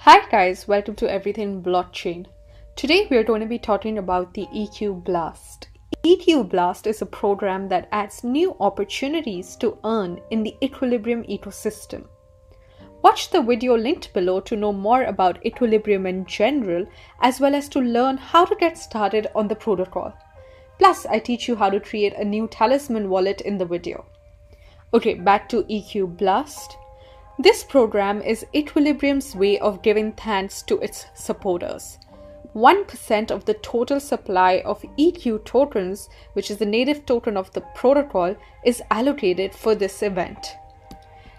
Hi guys, welcome to Everything Blockchain. Today we are going to be talking about the eqBLAST. eqBLAST is a program that adds new opportunities to earn in the Equilibrium ecosystem. Watch the video linked below to know more about Equilibrium in general, as well as to learn how to get started on the protocol. Plus, I teach you how to create a new Talisman Wallet in the video. Okay, back to eqBLAST. This program is Equilibrium's way of giving thanks to its supporters. 1% of the total supply of EQ tokens, which is the native token of the protocol, is allocated for this event.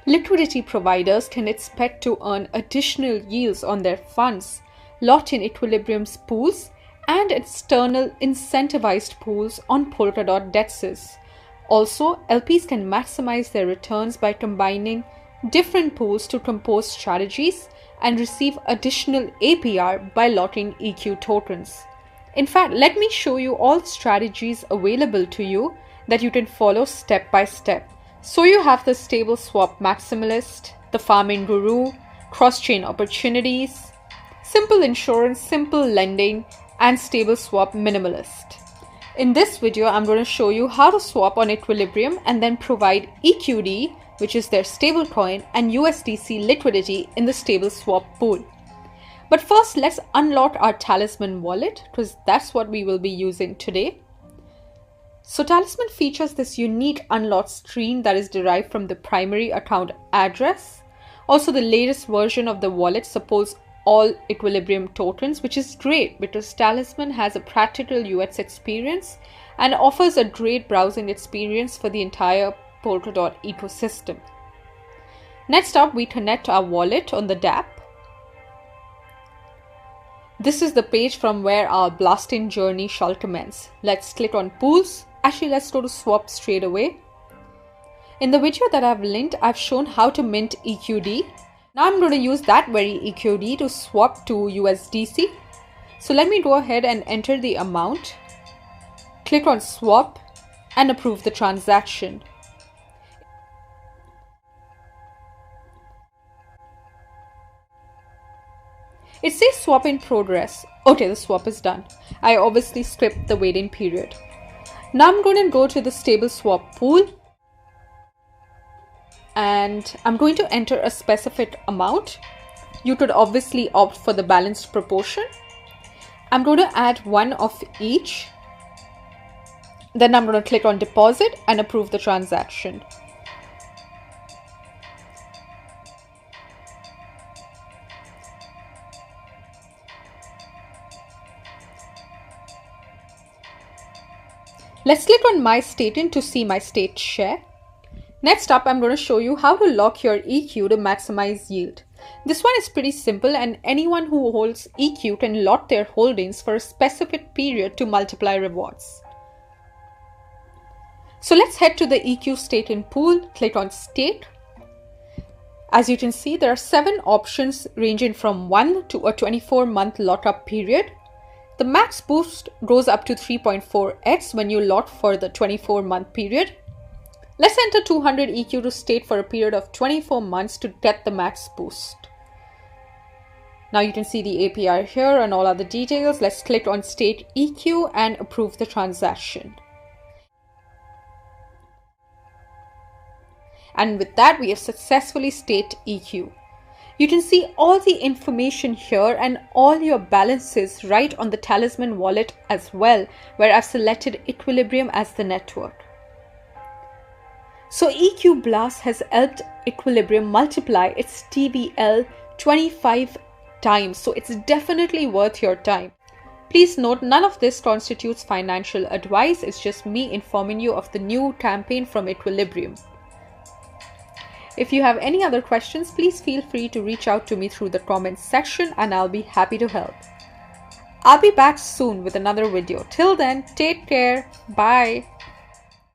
Liquidity providers can expect to earn additional yields on their funds, locked in Equilibrium's pools and external incentivized pools on Polkadot DEXs. Also, LPs can maximize their returns by combining different pools to compose strategies and receive additional APR by locking EQ tokens. In fact, let me show you all the strategies available to you that you can follow step by step. So you have the Stableswap Maximalist, the Farming Guru, cross-chain opportunities, simple insurance, simple lending, and Stableswap Minimalist. In this video, I'm going to show you how to swap on Equilibrium and then provide eqDOT, which is their stablecoin, and USDC liquidity in the Stableswap pool. But first, let's unlock our Talisman wallet, because that's what we will be using today. So Talisman features this unique unlock screen that is derived from the primary account address. Also, the latest version of the wallet supports all Equilibrium tokens, which is great because Talisman has a practical UX experience and offers a great browsing experience for the entire Polkadot ecosystem. Next up, we connect our wallet on the dApp. This is the page from where our blasting journey shall commence. Let's click on pools. Actually, let's go to swap straight away. In the video that I've linked, I've shown how to mint eqDOT. Now I'm going to use that very eqDOT to swap to USDC. So let me go ahead and enter the amount. Click on swap and approve the transaction. It says swap in progress. Okay, the swap is done. I obviously skipped the waiting period. Now I'm going to go to the Stableswap pool and I'm going to enter a specific amount. You could obviously opt for the balanced proportion. I'm going to add one of each. Then I'm going to click on deposit and approve the transaction. Let's click on my staking to see my state share. Next up, I'm going to show you how to lock your EQ to maximize yield. This one is pretty simple and anyone who holds EQ can lock their holdings for a specific period to multiply rewards. So let's head to the EQ staking pool, click on stake. As you can see, there are 7 options ranging from 1 to a 24-month lockup period. The max boost goes up to 3.4x when you lock for the 24-month period. Let's enter 200 EQ to stake for a period of 24 months to get the max boost. Now you can see the APR here and all other details. Let's click on stake EQ and approve the transaction. And with that, we have successfully staked EQ. You can see all the information here and all your balances right on the Talisman wallet as well, where I've selected Equilibrium as the network. So eqBLAST has helped Equilibrium multiply its TVL 25 times, so it's definitely worth your time. Please note, none of this constitutes financial advice, it's just me informing you of the new campaign from Equilibrium. If you have any other questions, please feel free to reach out to me through the comments section and I'll be happy to help. I'll be back soon with another video. Till then, take care. Bye.